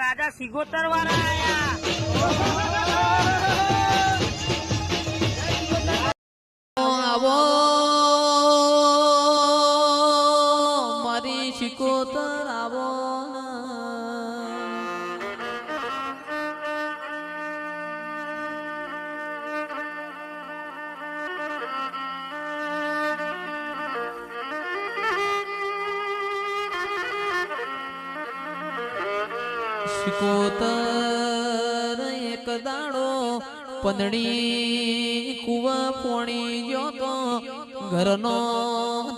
રાજા સિગોતર વાળા આયા આવો મારી સિકોતર આવો સિકોતર એક દાડો પંદડી કુવા પોણી જો તો ઘરનો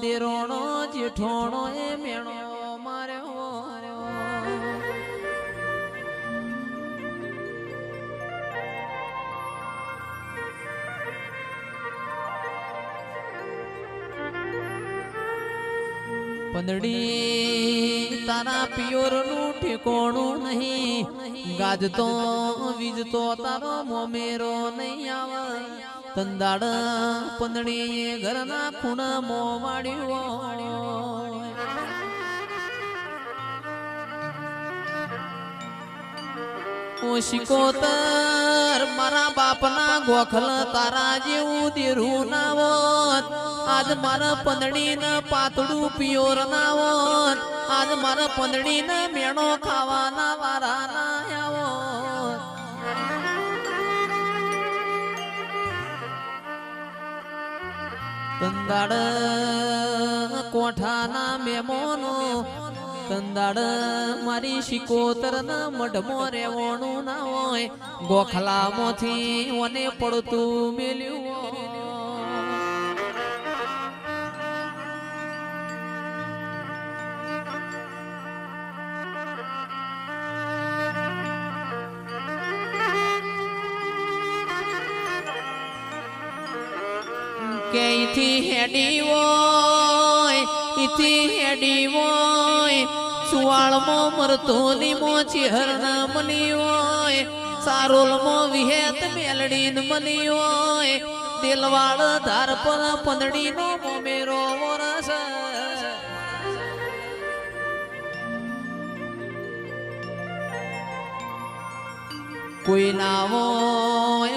દેરોણો જેઠોણો એ મેણો માર્યો પંદડી તારા પિયોર નું ઠેકોણું નહીં ગાજતો વીજતો તારો મોમેરો નહીં આવે તંદાડ પંદડી ઘરના ખૂણા મો વાળ્યો ઓ સિકોતર મારા બાપના ગોખલ તારા જેવું દેરું ના હોત આજ મારા પંદડી ને પાતળું પિયોર ના હોત આજ મારા પંદડી ને મેણો ખાવાના વારા ના આવો તંદાડ કોઠાના મેમોનો તંદાડ મારી સિકોતર ના મઢમો રેવણું ના હોય ગોખલામાંથી ઓને પડતું મેલ્યું કે ઈથી હેડી હોય ઈથી હેડી હોય સુવાળમાં મરતો નીમો ચેહર ના મળી હોય સારોલમાં વિહેત મેલડી ન મળી હોય દિલવાળ ધાર પર પંદડી નો મોમેરો વરસ કોઈ ના હોય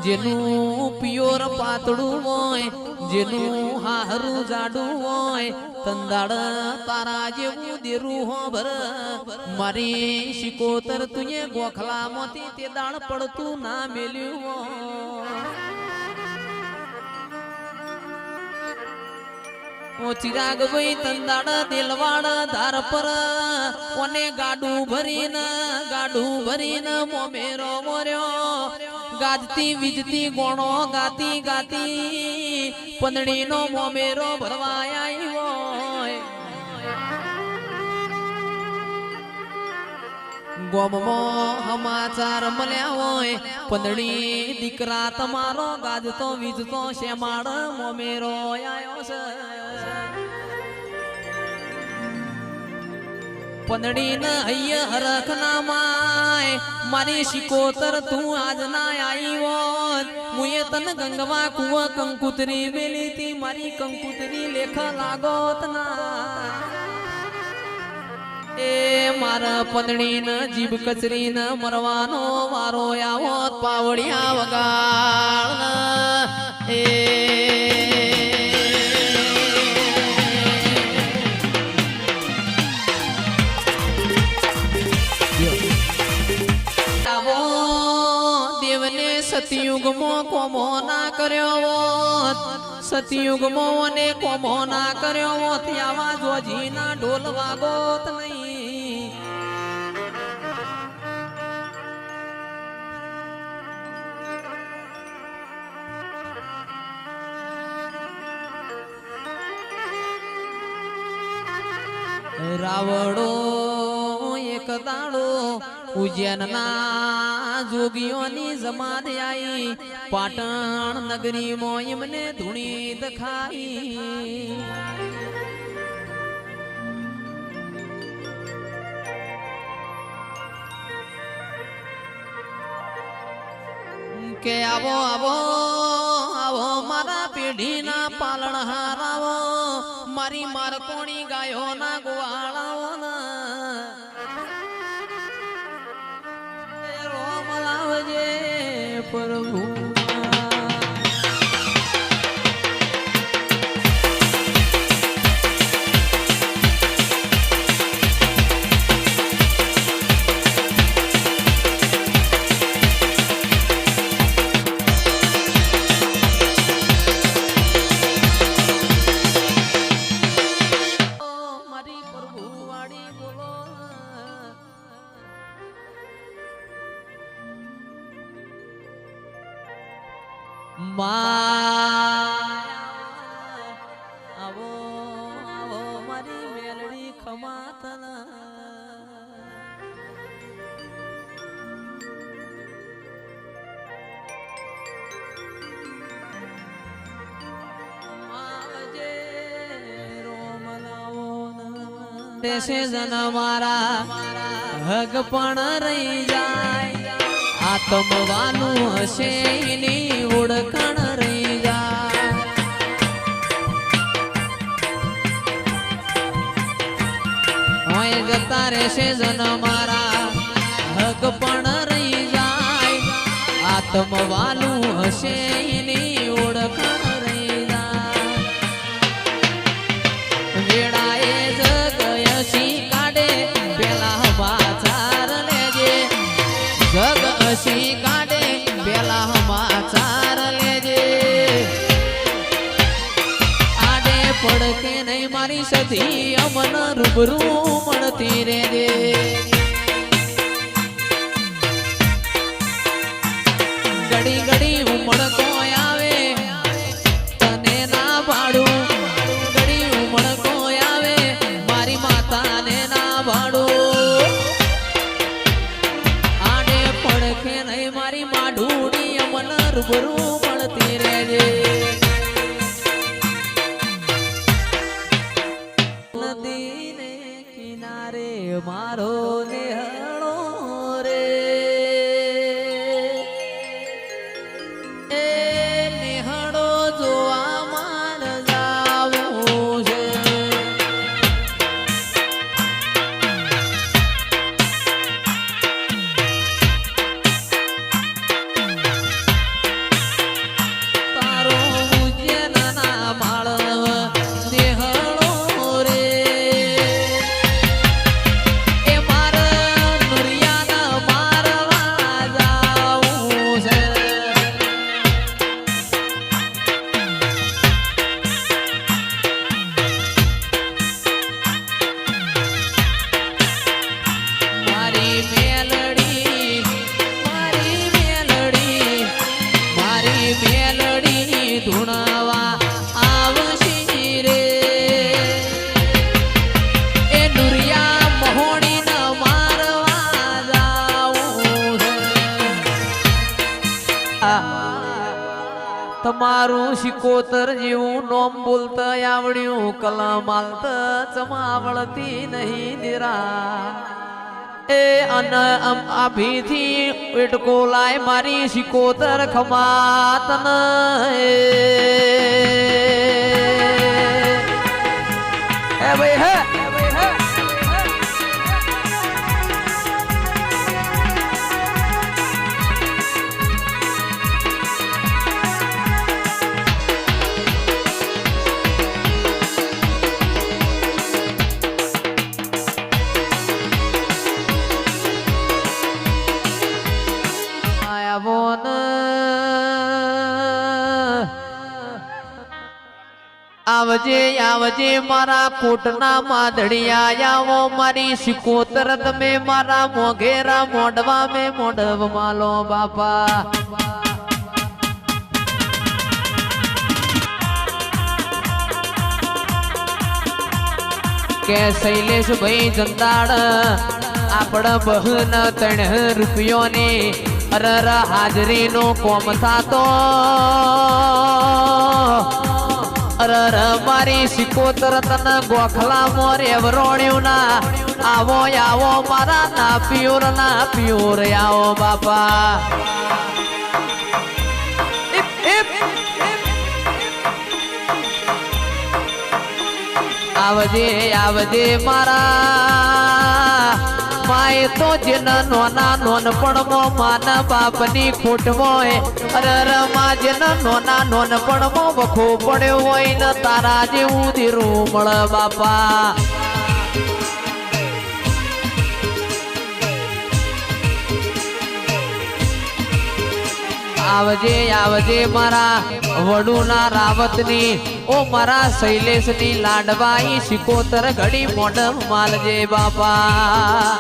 જેનું પિયોર પાતળું હોય જેનું હારું જાડું હોય તંદાડ તારા જેવું દેરું હો ભર મારી સિકોતર તુએ ગોખલામાંથી તે દાળ પડતું ના મેલ્યું ઓ ચિરાગ ભાઈ તંદાડ દિલવાડ ધાર પર ઓને ગાડું ભરીને મોમેરો મોર્યો ગાજતી વીજતી ગોણો ગાતી ગાતી પંદડી નો મોમેરો ભરવાય હોય ગોમમાં સમાચાર મળ્યા હોય પંદડી દીકરા તમારો ગાજતો વીજતો શેમાડ મોમેરો આયો છે પંદડી ન હૈયા હરખ ના માય મારી સિકોતર તું આજ ના આવી હોત મુએ તન ગંગવા કુવા કંકુતરી મેલી તી મારી કંકુતરી લેખ લાગોત ના એ મારા પંદડી ન જીભ કચરી ન મરવાનો વારો આવોત પાવડિયા વગાડ એ સતયુગમાં કોમો ના કર્યો હોત સતયુગમાં અને કોમો ના કર્યો હોત આવા જોજી ના ઢોલ વાગોત નહીં રાવડો એક દાડો ઉજ્જૈનના જોગીઓની જમાત આવી પાટણ નગરીમાં એમને ધૂણી દખાઈ કે આવો આવો આવો મારા પેઢીના પાલણહાર આવો મારી મારકોણી ગાયો ના ગોવાળાઓ પ્રભુ આવો આવો મારી મેલડી ખમાતના આવજે રોમલાવો દેશે જન મારા હગ પણ રહી જાય આત્મવાનું હશે એની ઓળખાણ રહી જાય હોય જતા રહેશે જન મારા હક પણ રહી જાય આત્મવાનું હશે એની ઓળખાણ રહી જાય વેળાએ જગયસી કાઢે પેલા બાચાર લેજે જગ હસી કાઢે પેલા સમાચાર લેજે આડે પડકે નહીં મારી સધી અમન રૂબરૂ મળતી રેજે ઘડી ઘડી ઉમળકો આવે તને ના પાડું ઘડી ઉમળકો આવે મારી માતાને ના પાડું પડખે નહીં મારી માઢુડી અમન રૂબરૂ મળતી રહેજે નદીને કિનારે મારો નેહળો રે એ નેહળો જોવા માર જાવું છે તમારું શિકોતર જેવું નોમ બોલતા આવડ્યું કલમ આલતા ચમાવળતી નહીં દેરા એ અન આભીથી એટકો લાય મારી શિકોતર ખમાતન એ ભાઈ હે આવજે આવજે મારા કોટના માધડિયા આવો મારી શિકોતર તમે મારા મોઘેરા મોઢવા મે મોઢવ માલો બાપા કે શૈલેષ ભાઈ જંદાળ આપણા બહન 3 રૂપિયોની અરર હાજરીનો કોમ થાતો અરર મારી શિકોતર તને ગોખલા મોરે વરોણ્યું ના આવો આવો મારા ના પિયોર આવો બાપા આવજે આવજે મારા માય તો જેના નોના નોનપણમાં માના બાપની ખોટમાં અરે માં જેના નોના નોનપણમાં વખો પડ્યો હોય ને તારા જેવું ધીરું મળે બાપા. આવજે આવજે મારા વડુના રાવતની ઓ મારા શૈલેષની લાડવાઈ શિકોતર ઘડી મોઢમ માલજે બાપા.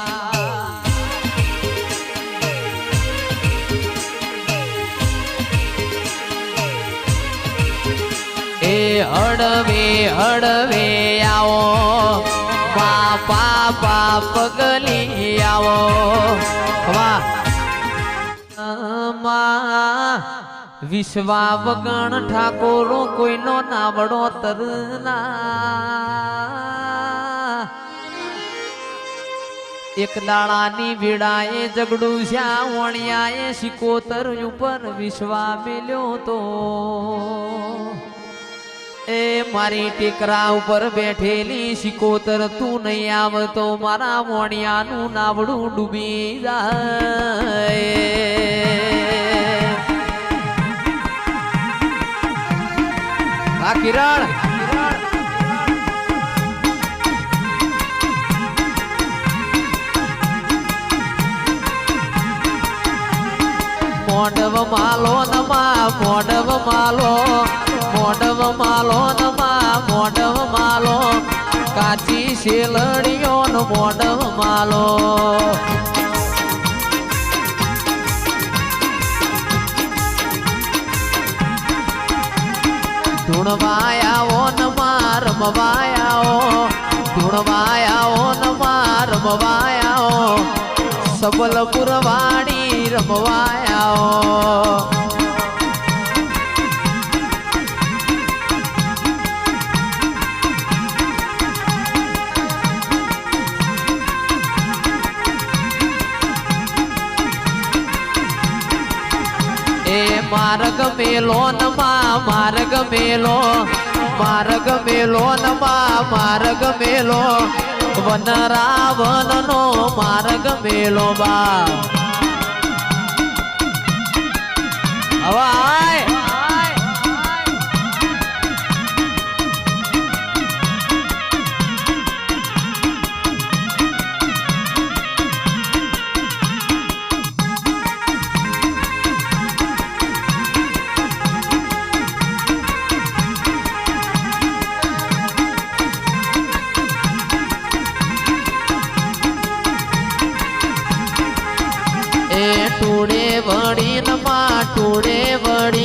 એ હળવે હળવે આવો બાપા બાપ ગલી આવો વાહ. વિશ્વા વગણ ઠાકોરો કોઈનો નાવડો તરના એક દાડાની વેળાએ ઝઘડું શ્યા વણિયાએ શિકોતર ઉપર વિશ્વા મેલ્યો તો એ મારી ટેકરા ઉપર બેઠેલી શિકોતર તું નહીં આવતો મારા વણિયાનું નાવડું ડૂબી જાય. કિરણ મોઢવ માલો નમા મોઢવ માલો મોઢવ માલો નમા મોઢવ માલો કાચી શેલડીઓ નો મોઢવ માલો. ધૂણવાયાઓ ન મારમવાયાઓ ધૂણવાયાઓ ન મારમવાયાઓ સબલપુર વાડી રમવાયાઓ. માર્ગ મેલો નમા માર્ગ મેલો માર્ગ મેલો નમા માર્ગ મેલો વન રાવણ નો માર્ગ મેલો બા. હવાય ટોળે વળી